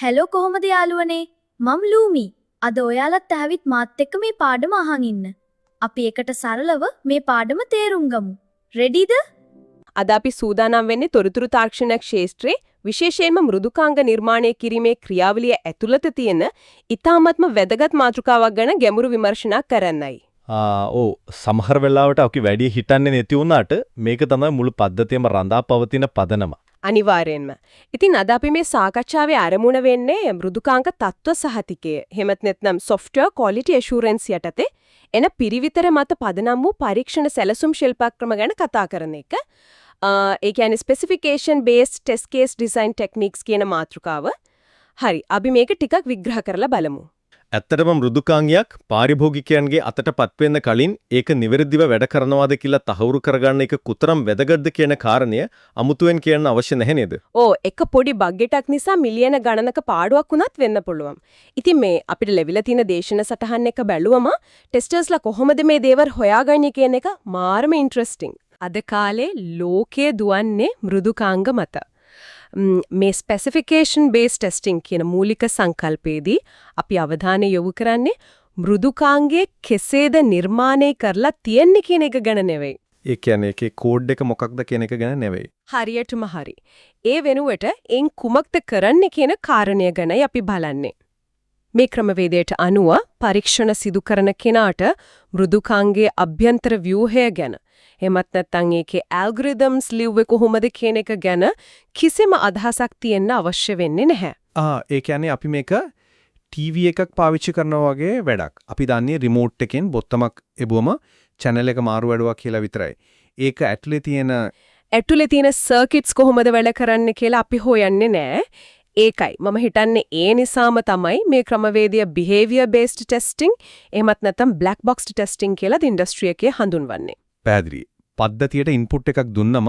Hello කොහොමද යාළුවනේ? මම ලූමි. අද ඔයාලත් ඇවිත් මාත් එක්ක මේ පාඩම අහන් ඉන්න. අපි එකට සරලව මේ පාඩම තේරුම් ගමු. රෙඩිද? අද අපි සූදානම් වෙන්නේ තොරතුරු තාක්ෂණයක් ක්ෂේත්‍රයේ විශේෂයෙන්ම මෘදුකාංග නිර්මාණය කිරීමේ ක්‍රියාවලිය ඇතුළත තියෙන ඉතාමත්ම වැදගත් මාතෘකාවක් ගැන ගැඹුරු විමර්ශනයක් කරන්නයි. ඔව් සමහර වෙලාවට අපි වැඩි හිතන්නේ නැති වුණාට මේක තමයි මුළු පද්ධතියම රඳා පවතින පදනම. අනිවාර්යෙන්ම. ඉතින් අද අපි මේ සාකච්ඡාවේ ආරමුණ වෙන්නේ මෘදුකාංග තත්ත්ව සහතිකය. එහෙමත් නැත්නම් software quality assurance යටතේ එන පිරිවිතර මත පදනම් වූ පරීක්ෂණ සැලසුම් ශිල්පක්‍රම ගැන කතා කරන එක. ඒ කියන්නේ specification based test case design techniques කියන මාතෘකාව. හරි. අපි මේක ටිකක් විග්‍රහ කරලා බලමු. ඇත්තටම මෘදුකාංගයක් පාරිභෝගිකයන්ගේ අතටපත් වෙන්න කලින් ඒක නිවැරදිව වැඩ කරනවාද කියලා තහවුරු කරගන්න එක කුතරම් වැදගත්ද කියන කාරණය අමුතුවෙන් කියන්න අවශ්‍ය නැහැ නේද? එක පොඩි බග් එකක් නිසා මිලියන ගණනක පාඩුවක් වුණත් වෙන්න පුළුවන්. ඉතින් මේ අපිට ලැබිලා තියෙන දේශන සටහන් එක බැලුවම ටෙස්ටර්ස්ලා කොහොමද මේ දේවල් හොයාගන්නේ කියන එක මාරම ඉන්ටරෙස්ටිං. අද කාලේ ලෝකයේ දුවන්නේ මෘදුකාංග මත. මේ ස්පෙસિෆිකේෂන් බේස් ටෙස්ටිං කියන මූලික සංකල්පයේදී අපි අවධානය යොමු කරන්නේ මෘදුකාංගයේ කෙසේද නිර්මාණය කරලා තියෙන්නේ කියන එක ගැන නෙවෙයි. ඒ කියන්නේ ඒකේ කෝඩ් එක මොකක්ද කියන එක ගැන නෙවෙයි. හරියටම හරි. ඒ වෙනුවට එන් කුමක්ද කරන්නේ කියන කාරණය ගැනයි අපි බලන්නේ. මේ ක්‍රමවේදයට අනුව පරීක්ෂණ සිදු කරන කෙනාට මෘදුකාංගයේ අභ්‍යන්තර ව්‍යුහය ගැන එමත් නැත්නම් ඒකේ ඇල්ගොරිතම්ස් ලිව්වේ කොහොමද කියන එක ගැන කිසිම අදහසක් තියෙන්න අවශ්‍ය වෙන්නේ නැහැ. ඒ කියන්නේ අපි මේක ටීවී එකක් පාවිච්චි කරනවා වගේ වැඩක්. අපි දන්නේ රිමෝට් එකෙන් බොත්තමක් එබුවම channel එක මාරු වැඩුවා කියලා විතරයි. ඒක ඇතුලේ තියෙන සර්කිට්ස් කොහොමද වැඩ කරන්නේ කියලා අපි හොයන්නේ නැහැ. ඒකයි මම හිතන්නේ ඒ නිසාම තමයි මේ ක්‍රමවේදය behavior based testing එහෙමත් නැත්නම් black box testing කියලා ඉන්ඩස්ට්‍රි එකේ හඳුන්වන්නේ. පැහැදිලි. පද්ධතියට ඉන්පුට් එකක් දුන්නම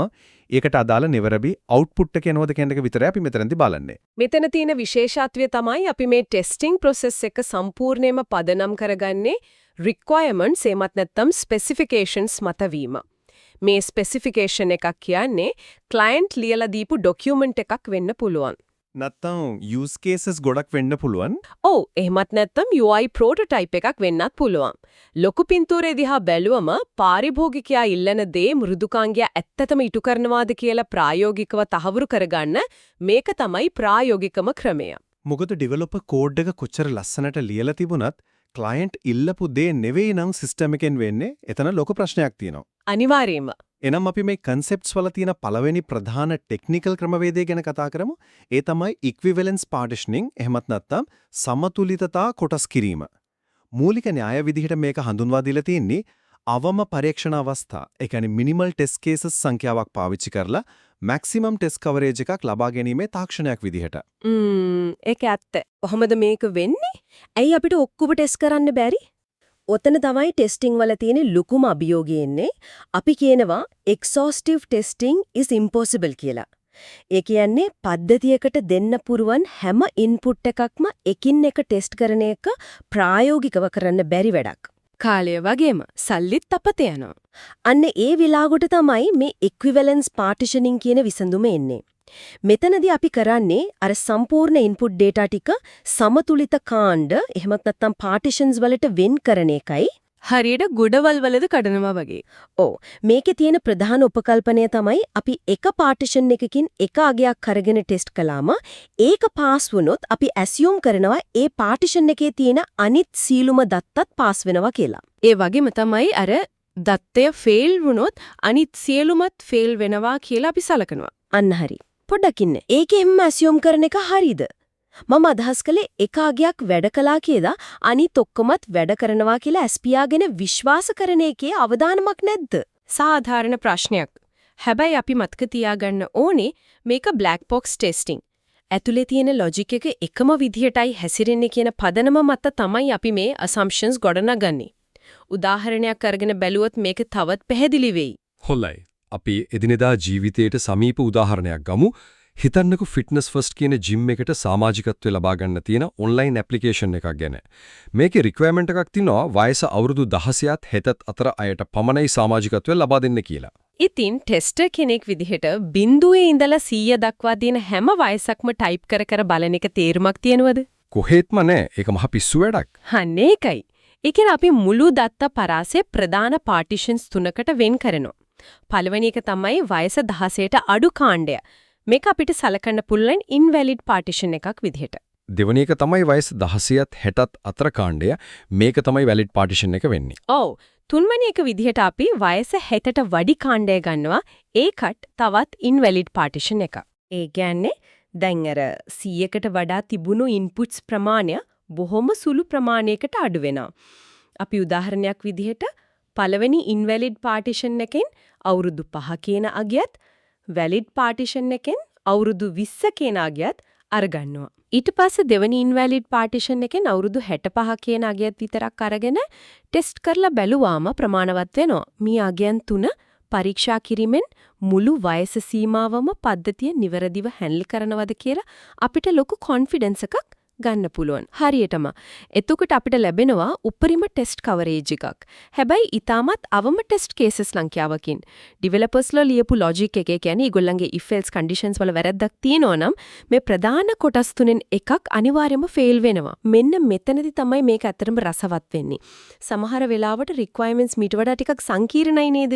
ඒකට අදාළ නිවැරදි අවුට්පුට් එක එනවද කියන එක විතරයි අපි මෙතනදී බලන්නේ. මෙතන තියෙන විශේෂත්වය තමයි අපි මේ ටෙස්ටිං process එක සම්පූර්ණයෙන්ම පදනම් කරගන්නේ requirements එමත් නැත්නම් specifications මත වීම. මේ specification එකක් කියන්නේ client ලියලා දීපු document එකක් වෙන්න පුළුවන්. නැත්තම් use cases ගොඩක් වෙන්න පුළුවන්. එහෙමත් නැත්නම් UI prototype එකක් වෙන්නත් පුළුවන්. ලොකු පින්තූරේ දිහා බැලුවම පාරිභෝගිකයා ඉල්ලන දේ මෘදුකාංගය ඇත්තටම ඉටු කරනවාද කියලා ප්‍රායෝගිකව තහවුරු කරගන්න මේක තමයි ප්‍රායෝගිකම ක්‍රමය. මොකද ඩෙවලොපර් කෝඩ් එක කොච්චර ලස්සනට ලියලා තිබුණත් ක්ලයන්ට් ඉල්ලපු දේ නෙවෙයි නම් සිස්ටම් එකෙන් වෙන්නේ. එතන ලොකු ප්‍රශ්නයක් තියෙනවා. අනිවාර්යයෙන්ම. එනම් අපි මේ concepts වල තියෙන පළවෙනි ප්‍රධාන ටෙක්නිකල් ක්‍රමවේදය ගැන කතා කරමු. ඒ තමයි equivalence partitioning එහෙමත් නැත්නම් සමතුලිතතා කොටස් කිරීම. මූලික න්‍යාය විදිහට මේක හඳුන්වා දීලා තියෙන්නේ අවම පරීක්ෂණ අවස්ථා. ඒ කියන්නේ minimal test cases සංඛ්‍යාවක් පාවිච්චි කරලා maximum test coverage එකක් ලබා ගැනීමේ තාක්ෂණයක් විදිහට. ඒක ඇත්ත. කොහොමද මේක වෙන්නේ? ඇයි අපිට ඔක්කොම ටෙස්ට් කරන්න බැරි? ඔතන තමයි ටෙස්ටිං වල තියෙන ලොකුම අභියෝගය එන්නේ. අපි කියනවා exhaustive testing is impossible කියලා. ඒ කියන්නේ පද්ධතියකට දෙන්න පුරුවන් හැම ඉන්පුට් එකක්ම එකින් එක ටෙස්ට් කරන එක ප්‍රායෝගිකව කරන්න බැරි වැඩක්. කාලය වගේම සල්ලිත් අපත යනවා. අන්න ඒ විලාගොට තමයි මේ equivalence partitioning කියන විසඳුම එන්නේ. මෙතනදී අපි කරන්නේ අර සම්පූර්ණ ඉන්පුට් data ටික සමතුලිත කාණ්ඩ එහෙමත් නැත්නම් partitions වලට වෙන් කරන එකයි. හරියට ගොඩවල් වලද කඩනවා වගේ. මේකේ තියෙන ප්‍රධාන උපකල්පනය තමයි අපි එක partition එකකින් එක අගයක් අරගෙන ටෙස්ට් කළාම ඒක පාස් වුණොත් අපි assume කරනවා ඒ partition එකේ තියෙන අනිත් සීලුම දත්තත් පාස් වෙනවා කියලා. ඒ වගේම තමයි අර දත්තය fail වුණොත් අනිත් සියලුමත් fail වෙනවා කියලා අපි සලකනවා. අන්න හරි. පොඩ්ඩක් ඉන්න. ඒකෙන්ම assume කරන එක හරියද? මම අදහස් කළේ එක අගයක් වැඩ කළා කියලා අනිත් ඔක්කොමත් වැඩ කරනවා කියලා ස්පියාගෙන විශ්වාස කරන එකේ අවදානමක් නැද්ද? සාධාරණ ප්‍රශ්නයක්. හැබැයි අපි මතක තියාගන්න ඕනේ මේක black box testing. ඇතුලේ තියෙන logic එක එකම විදිහටයි හැසිරෙන්නේ කියන පදනම මත තමයි අපි මේ assumptions ගොඩනගන්නේ. උදාහරණයක් අරගෙන බැලුවොත් මේක තවත් පැහැදිලි වෙයි. හොඳයි. අපි එදිනෙදා ජීවිතයට සමීප උදාහරණයක් ගමු. හිතන්නකෝ ෆිට්නස් ෆස්ට් කියන ජිම් එකට සමාජිකත්වය ලබා ගන්න තියෙන ඔන්ලයින් ඇප්ලිකේෂන් එකක් ගැන. මේකේ රික්වයර්මන්ට් එකක් තියෙනවා වයස අවුරුදු 16ත් 60ත් අතර අයට පමණයි සමාජිකත්වය ලබා දෙන්න කියලා. ඉතින් ටෙස්ටර් කෙනෙක් විදිහට 0 ඉඳලා 100 දක්වා තියෙන හැම වයසක්ම ටයිප් කර කර බලන එක තේරුමක් තියනවද? කොහෙත්ම නෑ. ඒක මහ පිස්සු වැඩක්. හන්නේ ඒකයි. ඒ කියන්නේ අපි මුළු දත්ත පරාසය ප්‍රධාන පාටිෂන්ස් 3කට වෙන් කරනවා. පළවෙනි එක තමයි වයස 16ට අඩු කාණ්ඩය. මේක අපිට සලකන්න පුළුවන් ඉන්වැලිඩ් පාටිෂන් එකක් විදිහට. දෙවැනි එක තමයි වයස 16ත් 60ත් අතර කාණ්ඩය. මේක තමයි වැලිඩ් පාටිෂන් එක වෙන්නේ. ඔව්. තුන්වෙනි එක විදිහට අපි වයස 60ට වැඩි කාණ්ඩය ගන්නවා. ඒකට තවත් ඉන්වැලිඩ් පාටිෂන් එකක්. ඒ කියන්නේ දැන් අර 100කට වඩා තිබුණු ඉන්පුට්ස් ප්‍රමාණය බොහොම සුළු ප්‍රමාණයකට අඩු වෙනවා. අපි උදාහරණයක් විදිහට පළවෙනි ඉන්වැලිඩ් පාටිෂන් එකෙන් අවුරුදු 5 කියන අගයත් වැලිඩ් පාටිෂන් එකෙන් අවුරුදු 20 කියන අගයත් අරගන්නවා. ඊට පස්සේ දෙවෙනි ඉන්වැලිඩ් පාටිෂන් එකෙන් අවුරුදු 65 කියන අගයත් විතරක් අරගෙන ටෙස්ට් කරලා බැලුවාම ප්‍රමාණවත් වෙනවා. මේ අගයන් තුන පරීක්ෂා කිරීමෙන් මුළු වයස සීමාවම පද්ධතිය නිවැරදිව හැන්ඩල් කරනවද කියලා අපිට ලොකු කොන්ෆිඩන්ස් එකක් ගන්න පුළුවන්. හරියටම. එතකොට අපිට ලැබෙනවා උපරිම ටෙස්ට් කවරේජ් එකක්. හැබැයි ඊටමත් අවම ටෙස්ට් කේසස් ලංකාවකින්. ඩෙවලොපර්ස්ලා ලියපු ලොජික් එකේ කියන්නේ ඒගොල්ලන්ගේ if else conditions වල වැරද්දක් තියෙනවා නම් මේ ප්‍රධාන කොටස් තුනෙන් එකක් අනිවාර්යයෙන්ම ෆේල් වෙනවා. මෙන්න මෙතනදි තමයි මේක ඇත්තටම රසවත් වෙන්නේ. සමහර වෙලාවට requirements මීට වඩා ටිකක් සංකීර්ණයි නේද?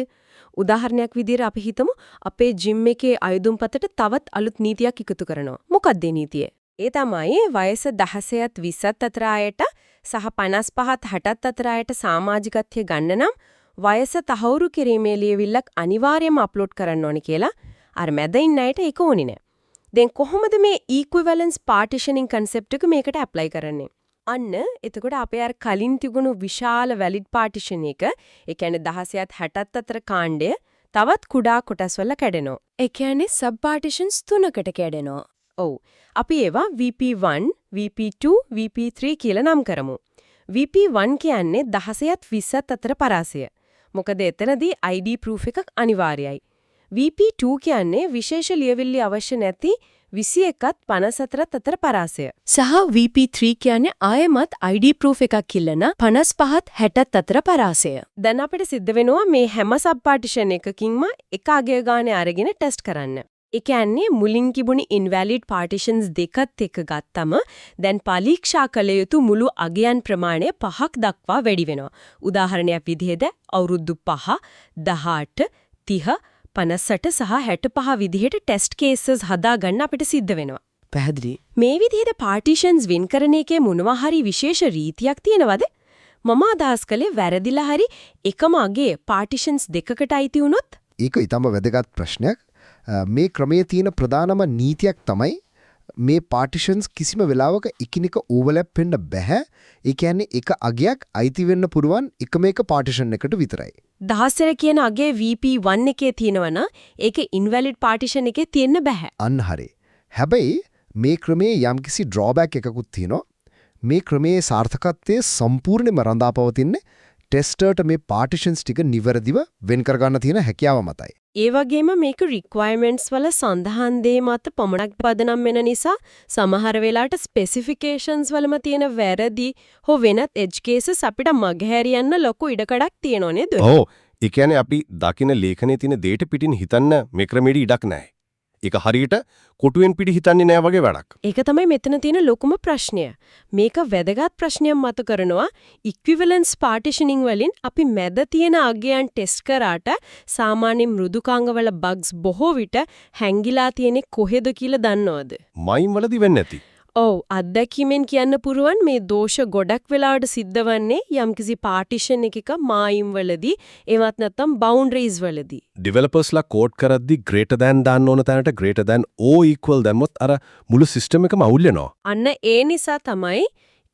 උදාහරණයක් විදිහට අපි හිතමු අපේ ජිම් එකේ අයදුම්පතට තවත් අලුත් නීතියක් එකතු කරනවා. මොකක්ද ඒ නීතිය? ඒ තමයි වයස 16ත් 20ත් අතර අයට සහ 55ත් 60ත් අතර අයට සමාජිකත්වය ගන්න නම් වයස තහවුරු කිරීමේ ලියවිල්ලක් අනිවාර්යයෙන්ම අප්ලෝඩ් කරන්න ඕනේ කියලා අර මැද ඉන්න අයට ඒක ඕනේ නෑ. දැන් කොහොමද මේ ඉක්විවලන්ස් පාටිෂනින් concept එක මේකට ඇප්ලයි කරන්නේ? අන්න එතකොට අපේ අර කලින් තිබුණු විශාල වැලිඩ් පාටිෂන් එක ඒ කියන්නේ 16ත් 60ත් අතර කාණ්ඩය තවත් කුඩා කොටස් වල කැඩෙනවා. ඒ කියන්නේ සබ් පාටිෂන්ස් 3කට කැඩෙනවා. ඔව්. අපි ඒවා VP1, VP2, VP3 කියලා නම් කරමු. VP1 කියන්නේ 16ත් 20ත් අතර පරාසය. මොකද එතනදී ID proof එකක් අනිවාර්යයි. VP2 කියන්නේ විශේෂ ලියවිල්ල අවශ්‍ය නැති 21ත් 54ත් අතර පරාසය. සහ VP3 කියන්නේ ආයෙමත් ID proof එකක් ඉල්ලන 55ත් 60ත් අතර පරාසය. දැන් අපිට සිද්ධ වෙනවා මේ හැම සබ් පාටිෂන් එකකින්ම එක අගය ගානේ අරගෙන ටෙස්ට් කරන්න. ඒ කියන්නේ මුලින් තිබුණු invalid partitions දෙකත් එක ගත්තම දැන් පරීක්ෂා කළ යුතු මුළු අගයන් ප්‍රමාණය 5ක් දක්වා වැඩි වෙනවා. උදාහරණයක් විදිහට අවුරුදු 5, 18, 30, 58 සහ 65 විදිහට ටෙස්ට් කේසස් හදාගන්න අපිට සිද්ධ වෙනවා. පැහැදිලි. මේ විදිහට partitions වෙන් කරන එකේ මොනවා හරි විශේෂ රීතියක් තියෙනවද? මම අදහස් කළේ වැරදිලා හරි එකම අගයේ partitions දෙකකට අයිති වුණොත් ඒක ඊටම වැදගත් ප්‍රශ්නයක්. මේ ක්‍රමයේ තියෙන ප්‍රධානම නීතියක් තමයි මේ පාටිෂන්ස් කිසිම වෙලාවක එකිනෙක ඕවර්ලැප් වෙන්න බෑ. ඒ කියන්නේ එක අගයක් අයිති වෙන්න පුරුවන් එකම එක පාටිෂන් එකට විතරයි. 16 කියන අගේ VP1 එකේ තියෙනවනම් ඒක ඉන්වැලිඩ් පාටිෂන් එකේ තියෙන්න බෑ. අන්න හරි. හැබැයි මේ ක්‍රමයේ යම්කිසි ඩ්‍රෝබැක් එකකුත් තියෙනවා. මේ ක්‍රමයේ සාර්ථකත්වයේ සම්පූර්ණයෙන්ම රඳා පවතින්නේ ටෙස්ටර්ට මේ පාටිෂන්ස් ටික නිවැරදිව වෙන් කරගන්න තියෙන හැකියාව මතයි. ඒ වගේම මේක රික්වයර්මන්ට්ස් වල සඳහන් දේ මත පමණක් පදනම් වෙන නිසා සමහර වෙලාවට ස්පෙસિෆිකේෂන්ස් වලම තියෙන වැරදි හෝ වෙනත් එජ් කේසස් අපිට මගහැරියන්න ලොකු ඉඩකඩක් තියෙනව නේද? ඔව්. ඒ කියන්නේ අපි දකින ලේඛනයේ තියෙන දේට පිටින් හිතන්න මේ ක්‍රමෙදි ඉඩක් නැහැ. ඒක හරියට කොටුවෙන් පිටි හිතන්නේ නැහැ වගේ වැඩක්. ඒක තමයි මෙතන තියෙන ලොකුම ප්‍රශ්නය. මේක වැදගත් ප්‍රශ්නයක් මත කරනවා ඉක්විවලන්ස් පාටිෂනින් වලින් අපි මැද තියෙන අගයන් ටෙස්ට් කරාට සාමාන්‍ය මෘදුකාංග වල බග්ස් බොහෝ විට හැංගිලා තියෙන්නේ කොහෙද කියලා දන්නවද? මයින් වලදී වෙන්නේ නැති. ඔව් අත්දැකීමෙන් කියන්න පුරුවන් මේ දෝෂ ගොඩක් වෙලාවට සිද්ධ වන්නේ යම්කිසි පාටිෂන් එකක මායිම් වලදී එවත් නැත්නම් බවුන්ඩරිස් වලදී. ඩෙවලොපර්ස්ලා කෝඩ් කරද්දී greater than දාන්න ඕන තැනට greater than or equal දැම්මොත් අර මුළු සිස්ටම් එකම අවුල් වෙනවා. අන්න ඒ නිසා තමයි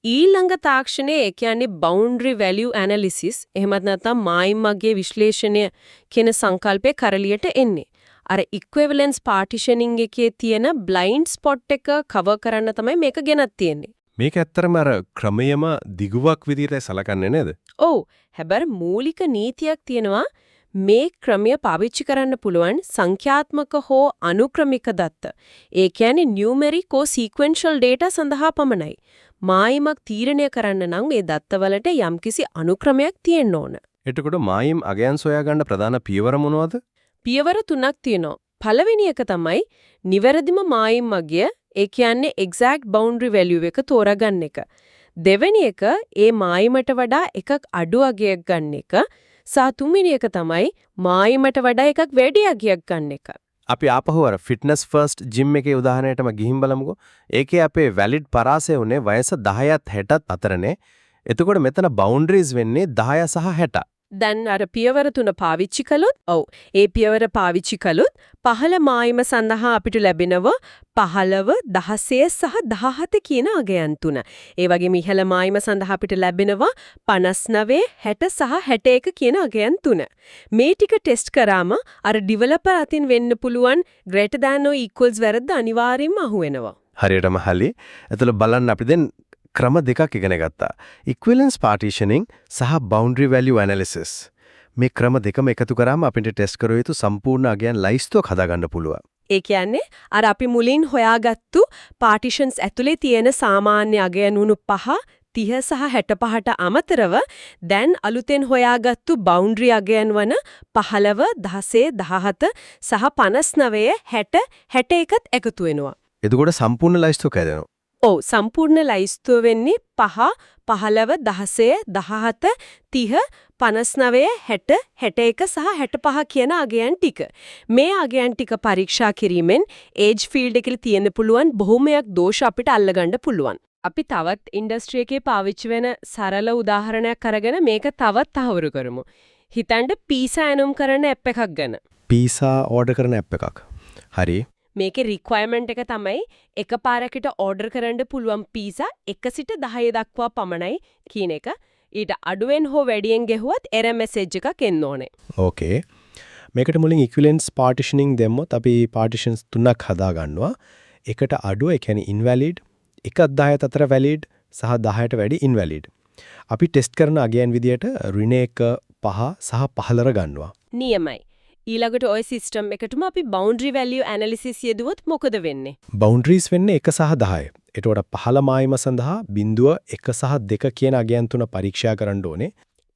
ඊළඟ තාක්ෂණයේ ඒ කියන්නේ boundary value analysis එහෙමත් නැත්නම් මායිම්ගේ විශ්ලේෂණය කියන සංකල්පය කරලියට එන්නේ. අර equivalence partitioning එකේ තියෙන blind spot එක cover කරන්න තමයි මේක ගෙනත් තියෙන්නේ. මේක ඇත්තරම අර ක්‍රමයේම දිගුවක් විදිහට සලකන්නේ නේද? ඔව්. හැබැයි මූලික නීතියක් තියෙනවා මේ ක්‍රමය පාවිච්චි කරන්න පුළුවන් සංඛ්‍යාත්මක හෝ අනුක්‍රමික දත්ත. ඒ කියන්නේ numeric හෝ sequential data සඳහා පමණයි. මායිමක් තීරණය කරන්න නම් ඒ දත්තවලට යම්කිසි අනුක්‍රමයක් තියෙන්න ඕන. එතකොට මායිම් අගයන් සොයා ගන්න ප්‍රධාන පියවර මොනවද? පියවර 3ක් තියෙනවා. පළවෙනි එක තමයි නිවැරදිම මායිම් අගය, ඒ කියන්නේ exact boundary value එක තෝරාගන්න එක. දෙවෙනි එක ඒ මායිමට වඩා එකක් අඩු අගයක් ගන්න එක. සහ තුන්වෙනි එක තමයි මායිමට වඩා එකක් වැඩි අගයක් ගන්න එක. අපි ආපහු අර ෆිට්නස් ෆර්ස්ට් ජිම් එකේ උදාහරණයටම ගිහින් බලමුකෝ. ඒකේ අපේ වැලිඩ් පරාසය උනේ වයස 10ත් 60ත් අතරනේ. එතකොට මෙතන බවුන්ඩරිස් වෙන්නේ 10 සහ 60. දැන් අර පියවර 3 පාවිච්චි කළොත් ඒ පියවර පාවිච්චි කළොත් පහළ මායිම සඳහා අපිට ලැබෙනව 15, 16 සහ 17 කියන අගයන් තුන. ඒ වගේම ඉහළ මායිම සඳහා අපිට ලැබෙනවා 59, 60 සහ 61 කියන අගයන් තුන. මේ ටික ටෙස්ට් කරාම අර ඩිවෙලොපර් අතින් වෙන්න පුළුවන් greater than or equals වැරද්ද අනිවාර්යයෙන්ම අහුවෙනවා. හරියටම හලි. එතකොට බලන්න අපි දැන් ක්‍රම දෙකක් ඉගෙන ගත්තා. equivalence partitioning සහ boundary value analysis. මේ ක්‍රම දෙකම එකතු කරාම අපිට ටෙස්ට් කර යුතු සම්පූර්ණ අගයන් ලයිස්තුවක් හදාගන්න පුළුවන්. ඒ කියන්නේ අර අපි මුලින් හොයාගත්තු partitions ඇතුලේ තියෙන සාමාන්‍ය අගයන් වුණු 5, 30 සහ 65ට අමතරව දැන් අලුතෙන් හොයාගත්තු boundary අගයන් වන 15, 16, 17 සහ 59, 60, 61ත් එකතු වෙනවා. එතකොට සම්පූර්ණ ලයිස්තුවක් හැදෙනවා. සම්පූර්ණ ලයිස්තුව වෙන්නේ 5, 15, 16, 17, 30, 59, 60, 61 සහ 65 කියන අගයන් ටික. මේ අගයන් ටික පරීක්ෂා කිරීමෙන් ඒජ් ෆීල්ඩ් එකේ තියෙන පුළුවන් බොහොමයක් දෝෂ අපිට අල්ලගන්න පුළුවන්. අපි තවත් ඉන්ඩස්ට්‍රි එකේ පාවිච්චි වෙන සරල උදාහරණයක් අරගෙන මේක තවත් තහවුරු කරමු. හිතන්න පීසා ඇනුම් කරන ඇප් එකක් ගැන. පීසා ඕඩර් කරන ඇප් එකක්. හරි. මේකේ රික්වයර්මන්ට් එක තමයි එකපාරකට ඕඩර් කරන්න පුළුවන් පීසා 1 සිට 10 දක්වා පමණයි කියන එක. ඊට අඩුවෙන් හෝ වැඩියෙන් ගෙහුවත් error message එකක් එන්න ඕනේ. ඕකේ. මේකට මුලින් equivalence partitioning දෙම්මොත් අපි partitions තුනක් හදා ගන්නවා. එකට අඩුව ඒ කියන්නේ invalid, 1-10 අතර valid සහ 10ට වැඩි invalid. අපි ටෙස්ට් කරන අගයන් විදියට ඍණ 1, 5 සහ 15 ගන්නවා. නියමයි. ඊළඟට ওই සිස්ටම් එකටම අපි boundary value analysis යෙදුවොත් මොකද වෙන්නේ? boundaries වෙන්නේ 1 සහ 10. ඒතකොට පහළ මායිම සඳහා බිඳුව 1 සහ 2 කියන අගයන් තුන පරීක්ෂා කරන්න ඕනේ.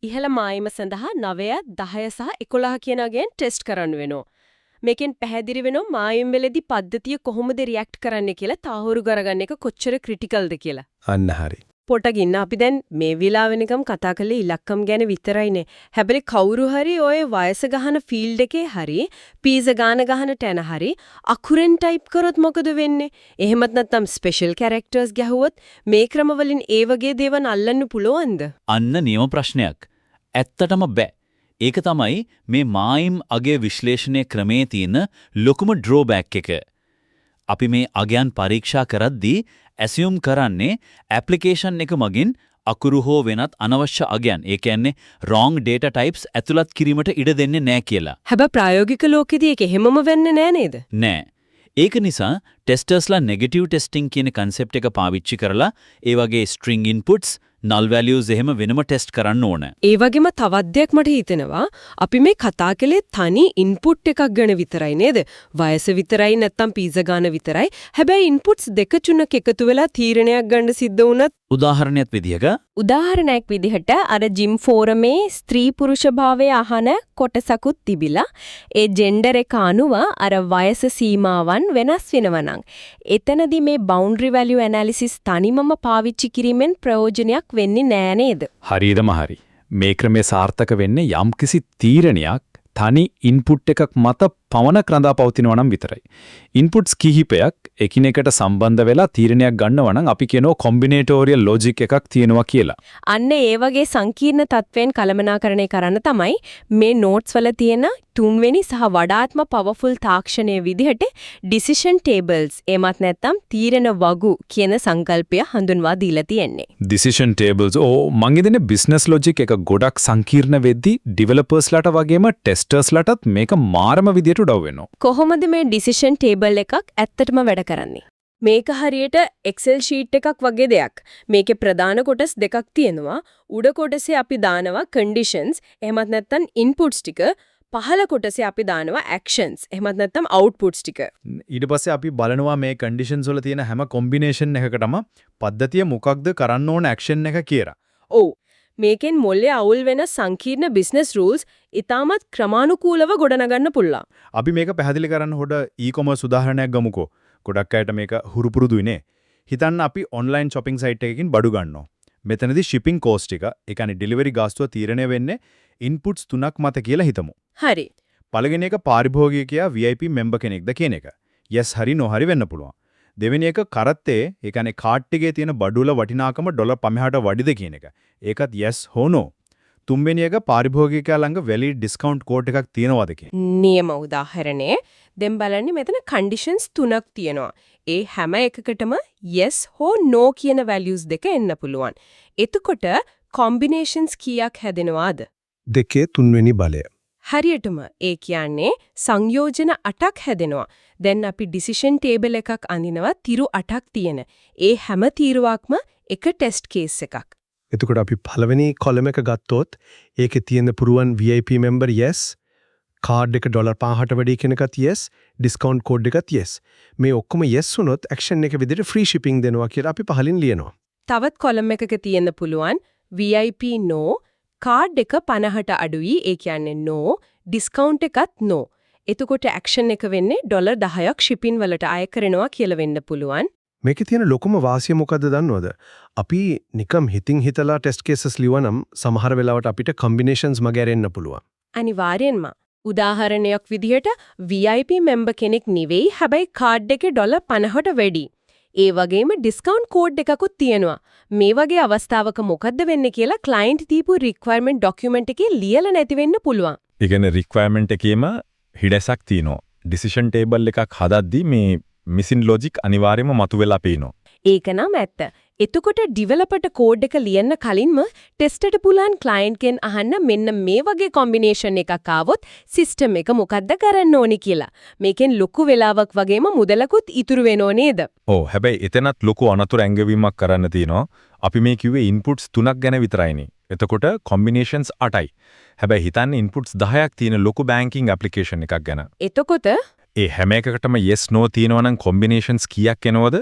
ඉහළ මායිම සඳහා 9, 10 සහ 11 කියන අගයන් ටෙස්ට් කරන්න වෙනවා. මේකෙන් පැහැදිලි වෙනවා මායිම් වලදී පද්ධතිය කොහොමද රියැක්ට් කරන්නේ කියලා තාහුරු කරගන්න එක කොච්චර ක්‍රිටිකල්ද කියලා. අන්න හරි. පොටක් ඉන්න අපි දැන් මේ විලාව වෙනකම් කතා කරලා ඉලක්කම් ගැන විතරයිනේ. හැබැයි කවුරු හරි ඔය වයස ගහන ෆීල්ඩ් එකේ හරි පීසා ගාන ගහන තැන හරි අකුරෙන් ටයිප් කරොත් මොකද වෙන්නේ? එහෙමත් නැත්නම් ස්පෙෂල් කැරක්ටර්ස් ගැහුවොත් මේ ක්‍රම වලින් ඒ වගේ දේවල් අල්ලන්න පුළුවන්ද? අන්න නියම ප්‍රශ්නයක්. ඇත්තටම බෑ. ඒක තමයි මේ මායිම් අගය විශ්ලේෂණයේ ක්‍රමේ තියෙන ලොකුම ඩ්‍රෝබැක් එක. අපි මේ අගයන් පරීක්ෂා කරද්දී ඇසියුම් කරන්නේ ඇප්ලිකේෂන් එක මගින් අකුරු හෝ වෙනත් අනවශ්‍ය අගයන්, ඒ කියන්නේ wrong data types ඇතුළත් කිරීමට ඉඩ දෙන්නේ නැහැ කියලා. හැබැයි ප්‍රායෝගික ලෝකෙදී ඒක එහෙමම වෙන්නේ නැහැ නේද? නෑ. ඒක නිසා ටෙස්ටර්ස්ලා නෙගටිව් ටෙස්ටිං කියන කන්සෙප්ට් එක පාවිච්චි කරලා ඒ වගේ string inputs, null values එහෙම වෙනම ටෙස්ට් කරන්න ඕන. ඒ වගේම තවත් දෙයක් මට හිතෙනවා අපි මේ කතා කළේ තනි ඉන්පුට් එකක් ගැන විතරයි නේද? වයස විතරයි නැත්නම් පීසා ගන්න විතරයි. හැබැයි ඉන්පුට්ස් දෙක තුනක් එකතු වෙලා තීරණයක් ගන්න සිද්ධ වුණත් උදාහරණයක් විදිහට අර ජිම් ෆෝරමේ ස්ත්‍රී පුරුෂ භාවය අහන කොටසකුත් තිබිලා ඒ ජෙන්ඩර් එක අනුව අර වයස සීමාවන් වෙනස් වෙනවා නම් එතනදී මේ බවුන්ඩරි වැලියු ඇනලිසිස් තනියම පාවිච්චි කිරීමෙන් ප්‍රයෝජනයක් වෙන්නේ නෑ නේද? හරියටම හරි. මේ ක්‍රමයේ සාර්ථක වෙන්නේ යම්කිසි තීරණයක් තනි ඉන්පුට් එකක් මත පවණක් රඳා පවතිනවා නම් විතරයි. ඉන්පුට්ස් කිහිපයක් එකිනෙකට සම්බන්ධ වෙලා තීරණයක් ගන්නවා නම් අපි කියනවා කොම්බිනේටෝරියල් ලොජික් එකක් තියෙනවා කියලා. අන්න ඒ වගේ සංකීර්ණ තත්වයන් කළමනාකරණය කරන්න තමයි මේ නෝට්ස් වල තියෙන තුන්වෙනි සහ වඩාත්ම පවර්ෆුල් තාක්ෂණයේ විදිහට ඩිසිෂන් ටේබල්ස් එමත් නැත්නම් තීරණ වගු කියන සංකල්පය හඳුන්වා දීලා තියෙන්නේ. ඩිසිෂන් ටේබල්ස් මං හිතන්නේ බිස්නස් ලොජික් එක ගොඩක් සංකීර්ණ වෙද්දී ඩෙවලොපර්ස්ලාට වගේම ටෙස්ටර්ස්ලාටත් මේක මාරම විදියට උදව් වෙනවා. කොහොමද මේ ඩිසිෂන් ටේබල් එකක් ඇත්තටම වැඩ කරන්නේ? මේක හරියට Excel sheet එකක් වගේ දෙයක්. මේකේ ප්‍රධාන කොටස් දෙකක් තියෙනවා. උඩ කොටසේ අපි දානවා conditions එහෙමත් නැත්නම් inputs ටික. පහළ කොටසේ අපි දානවා actions එහෙමත් නැත්නම් outputs ටික. ඊට පස්සේ අපි බලනවා මේ conditions වල තියෙන හැම combination එකකටම පද්ධතිය මොකක්ද කරන්න ඕන action එක කියලා. ඔව්. මේකෙන් මොලේ අවුල් වෙන සංකීර්ණ business rules ඊටමත් ක්‍රමානුකූලව ගොඩනගන්න පුළුවන්. අපි මේක පැහැදිලි කරන්න හොඩ ඊ-කොමර්ස් උදාහරණයක් ගමුකෝ. ගොඩක් අයට මේක හුරුපුරුදුයිනේ. හිතන්න අපි ඔන්ලයින් shopping site එකකින් බඩු ගන්නවා. මෙතනදී shipping cost එක, ඒ කියන්නේ delivery ගාස්තුව තීරණය වෙන්නේ inputs 3ක් මත කියලා හිතමු. හරි. පළවෙනි එක පාරිභෝගිකයා VIP member කෙනෙක්ද කියන එක. yes හරි no හරි වෙන්න පුළුවන්. දෙවෙනි එක කරත්තේ, ඒ කියන්නේ කාට් එකේ තියෙන බඩු වල වටිනාකම $5ට වැඩිද කියන එක. ඒකත් yes හෝ no. තුන්වෙනි එක පාරිභෝගිකයා ළඟ valid discount code එකක් තියෙනවද කියන. නියම උදාහරණේ දැන් බලන්නේ මෙතන conditions 3ක් තියෙනවා. ඒ හැම එකකටම yes හෝ no කියන values දෙක එන්න පුළුවන්. එතකොට combinations කීයක් හැදෙනවද? 2 3වෙනි බලය. හරියටම ඒ කියන්නේ සංයෝජන 8ක් හැදෙනවා. දැන් අපි decision table එකක් අඳිනවා තිරු 8ක් තියෙන. ඒ හැම තීරුවක්ම එක test case එකක්. එතකොට අපි පළවෙනි කොලම් එක ගත්තොත් ඒකේ තියෙන පුරුවන් VIP member yes, කාඩ් එක $5ට වැඩි කියන එකත් yes, discount code එකත් yes. මේ ඔක්කොම yes වුණොත් action එක විදිහට free shipping දෙනවා කියලා අපි පහලින් ලියනවා. තවත් කොලම් එකක තියෙන්න පුළුවන් VIP no, කාඩ් එක 50ට අඩුයි, ඒ කියන්නේ no, discount එකත් no. එතකොට action එක වෙන්නේ $10ක් shipping වලට අය කරනවා කියලා වෙන්න පුළුවන්. මේකේ තියෙන ලොකුම වාසිය මොකද්ද දන්නවද? අපි නිකම් හිතින් හිතලා ටෙස්ට් කේසස් ලියවනම් සමහර වෙලාවට අපිට කම්බිනේෂන්ස් මගහැරෙන්න පුළුවන්. අනිවාර්යෙන්ම. උදාහරණයක් විදිහට VIP member කෙනෙක් නෙවෙයි, හැබැයි කාඩ් එකේ $50ට වැඩි. ඒ වගේම ඩිස්කවුන්ට් කෝඩ් එකකුත් තියෙනවා. මේ වගේ අවස්ථාවක මොකද්ද වෙන්නේ කියලා ක්ලයන්ට් දීපු රික්වයර්මන්ට් ඩොකියුමන්ට් එකේ ලියලා නැති වෙන්න පුළුවන්. ඒ කියන්නේ රික්වයර්මන්ට් එකේම හිඩැසක් තියෙනවා. ඩිසිෂන් ටේබල් එකක් හදද්දී මේ මිසින් ලොජික් අනිවාර්යයෙන්ම මතුවෙලා පේනවා. ඒක නම් ඇත්ත. එතකොට ඩිවෙලොපර්ට කෝඩ් එක ලියන්න කලින්ම ටෙස්ට්ට පුළුවන් ක්ලයන්ට් කෙන් අහන්න මෙන්න මේ වගේ කොම්බිනේෂන් එකක් ආවොත් සිස්ටම් එක මොකද්ද කරන්න ඕනි කියලා. මේකෙන් ලොකු වෙලාවක් වගේම මුදලකුත් ඉතුරු වෙනෝ නේද? ඔව් හැබැයි එතනත් ලොකු අනතුරු ඇඟවීමක් කරන්න තියෙනවා. අපි මේ කිව්වේ ඉන්පුට්ස් 3ක් ගැන විතරයිනේ. එතකොට කොම්බිනේෂන්ස් 8යි. හැබැයි හිතන්නේ ඉන්පුට්ස් 10ක් තියෙන ලොකු බැංකින් ඇප්ලිකේෂන් එකක් ගැන. එතකොට ඒ හැම එකකටම yes no තියෙනවා නම් කොම්බිනේෂන්ස් කීයක් එනවද?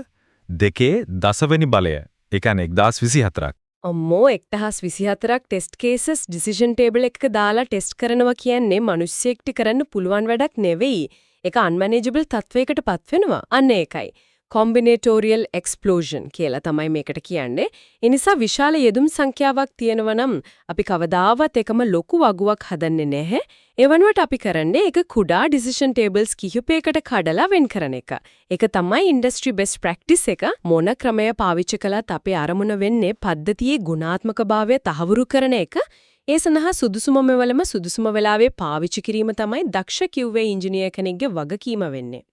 2 වෙනි බලය. ඒ කියන්නේ 1024ක්. අම්මෝ 1024ක් ටෙස්ට් කේසස් ඩිසිෂන් ටේබල් එකක දාලා ටෙස්ට් කරනවා කියන්නේ මිනිස්සෙක්ට කරන්න පුළුවන් වැඩක් නෙවෙයි. ඒක අන්මැනේජබල් තත්වයකටපත් වෙනවා. අන්න ඒකයි. කොම්බිනේටෝරියල් එක්ස්ප්ලෝෂන් කියලා තමයි මේකට කියන්නේ. ඒ නිසා විශාල යෙදුම් සංඛ්‍යාවක් තියෙනවා නම් අපි කවදාවත් එකම ලොකු වගුවක් හදන්නේ නැහැ. ඒ වුණාට අපි කරන්නේ ඒක කුඩා ඩිසිෂන් ටේබල්ස් කිහිපයකට කඩලා වෙන් කරන එක. ඒක තමයි ඉන්ඩස්ට්‍රි බෙස්ට් ප්‍රැක්ටිස් එක. මොන ක්‍රමය පාවිච්චි කළත් අපේ අරමුණ වෙන්නේ පද්ධතියේ ගුණාත්මකභාවය තහවුරු කරන එක. ඒ සඳහා සුදුසුම වෙලම සුදුසුම වෙලාවේ පාවිච්චි කිරීම තමයි දක්ෂ QA ඉංජිනේර කෙනෙක්ගේ වගකීම වෙන්නේ.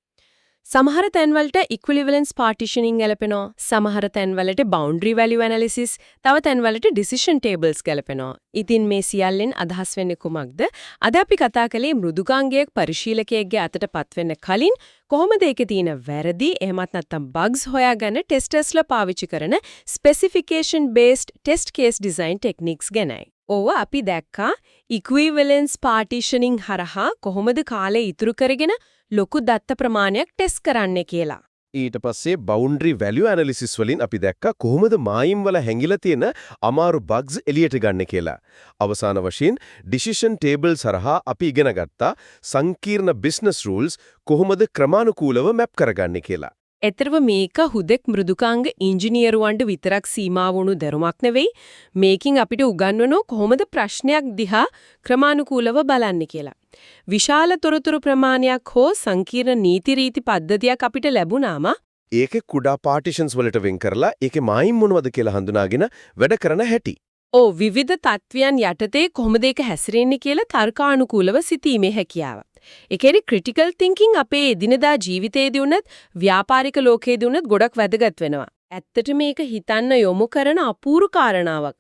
සමහර තැන්වලට ඉක්විවලන්ස් පාර්ටිෂනින් ගැලපෙනවා. සමහර තැන්වලට බවුන්ඩරි වැලියු ඇනලිසිස්, තව තැන්වලට ඩිසිෂන් ටේබල්ස් ගැලපෙනවා. ඉතින් මේ සියල්ලෙන් අදහස් වෙන්නේ කුමක්ද? අද අපි කතා කළේ මෘදුකාංගයක් පරිශීලකයෙක්ගේ අතටපත් වෙන්න කලින් කොහොමද ඒකේ තියෙන වැරදි එහෙමත් නැත්නම් බග්ස් හොයාගන්න ටෙස්ටර්ස්ලා පාවිච්චි කරන specification based test case design techniques ගැනයි. ඕව අපි දැක්කා ඉක්විවලන්ස් පාර්ටිෂනින් හරහා කොහොමද කාලය ඉතුරු කරගෙන ලොකු දත්ත ප්‍රමාණයක් ටෙස්ට් කරන්නේ කියලා. ඊට පස්සේ බවුන්ඩරි වැලියු ඇනලිසිස් වලින් අපි දැක්කා කොහොමද මායිම් වල හැංගිලා තියෙන අමාරු බග්ස් එළියට ගන්න කියලා. අවසාන වශයෙන් ඩිසිෂන් ටේබල් සරහා අපි ඉගෙන ගත්තා සංකීර්ණ බිස්නස් රූල්ස් කොහොමද ක්‍රමානුකූලව මැප් කරගන්නේ කියලා. එතරම් මේක හුදෙක් මෘදුකාංග ඉංජිනේරුවන්ට විතරක් සීමා වුණු දරුමක් නෙවෙයි. මේකින් අපිට උගන්වනෝ කොහොමද ප්‍රශ්නයක් දිහා ක්‍රමානුකූලව බලන්නේ කියලා. විශාල තොරතුරු ප්‍රමාණයක් හෝ සංකීර්ණ නීති රීති පද්ධතියක් අපිට ලැබුණාම ඒකේ කුඩා පාර්ටිෂන්ස් වලට වෙන් කරලා ඒකේ මායිම් මොනවද කියලා හඳුනාගෙන වැඩ කරන හැටි. විවිධ තත්වයන් යටතේ කොහොමද ඒක හැසිරෙන්නේ කියලා තර්කානුකූලව සිතීමේ හැකියාව. ඒ කියන්නේ ක්‍රිටිකල් තින්කින් අපේ එදිනදා ජීවිතයේදී උනත් ව්‍යාපාරික ලෝකයේදී උනත් ගොඩක් වැදගත් වෙනවා. ඇත්තට මේක හිතන්න යොමු කරන අපූර්ව කාරණාවක්.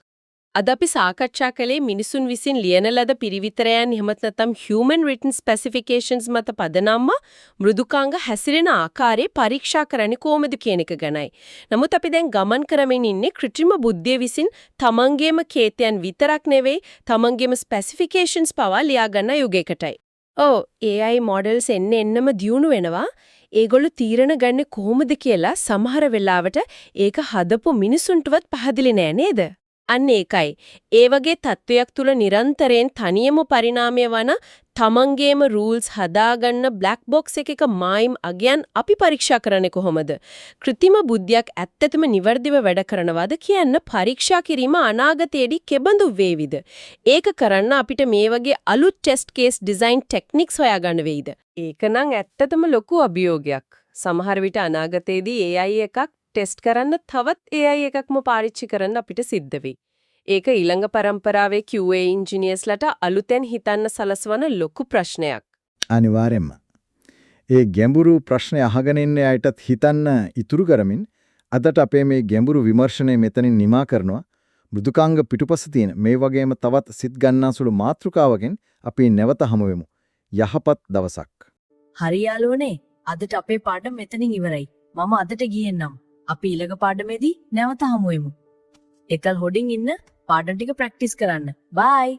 අද අපි සාකච්ඡා කළේ මිනිසුන් විසින් ලියන ලද පිරිවිතරයන් එහෙමත් නැත්නම් human written specifications මත පදනම්ම මෘදුකාංග හැසිරෙන ආකාරය පරීක්ෂා කරන්නේ කොහොමද කියන එක ගැනයි. නමුත් අපි දැන් ගමන් කරමින් ඉන්නේ කෘත්‍රිම බුද්ධිය විසින් තමන්ගේම කේතයන් විතරක් නෙවෙයි තමන්ගේම specifications පවා ලියා ගන්න යුගයකටයි. AI models එන්නම දියුණු වෙනවා. ඒගොල්ලෝ තීරණ ගන්නේ කොහොමද කියලා සමහර වෙලාවට ඒක හදපු මිනිසුන්ටවත් පැහැදිලි නෑ නේද? අන්න ඒකයි. ඒ වගේ තත්වයක් තුල නිරන්තරයෙන් තනියම පරිණාමය වන තමන්ගේම rules හදාගන්න black box එකක මායිම් අගයන් අපි පරීක්ෂා කරන්නේ කොහොමද? කෘත්‍රිම බුද්ධියක් ඇත්තටම නිවර්දිව වැඩ කරනවද කියන්න පරීක්ෂා කිරීම අනාගතයේදී කෙබඳු වේවිද? ඒක කරන්න අපිට මේ වගේ අලුත් ටෙස්ට් කේස් ඩිසයින් ටෙක්නික්ස් හොයාගන්න වෙයිද? ඒකනම් ඇත්තටම ලොකු අභියෝගයක්. සමහර විට අනාගතයේදී AI එකක් ටෙස්ට් කරන්න තවත් AI එකක්ම පාවිච්චි කරන්න අපිට සිද්ධ වෙයි. ඒක ඊළඟ පරම්පරාවේ QA ඉන්ජිනියර්ස්ලට අලුතෙන් හිතන්න සලස්වන ලොකු ප්‍රශ්නයක්. අනිවාර්යයෙන්ම. ඒ ගැඹුරු ප්‍රශ්න අහගෙන ඉන්න අයටත් හිතන්න ඉතුරු කරමින් අදට අපේ මේ ගැඹුරු විමර්ශනය මෙතනින් නිමා කරනවා. මෘදුකාංග පිටුපස තියෙන මේ වගේම තවත් සිත් ගන්නාසුළු මාතෘකාවකින් අපි නැවත හමු වෙමු. යහපත් දවසක්. හරි යාළුවනේ, අදට අපේ පාඩම මෙතනින් ඉවරයි. මම අදට ගියෙන්නම්. අපි ඊළඟ පාඩමේදී නැවත හමු වෙමු. එකල් හොඩින් ඉන්න පාඩම් ටික ප්‍රැක්ටිස් කරන්න. බයි.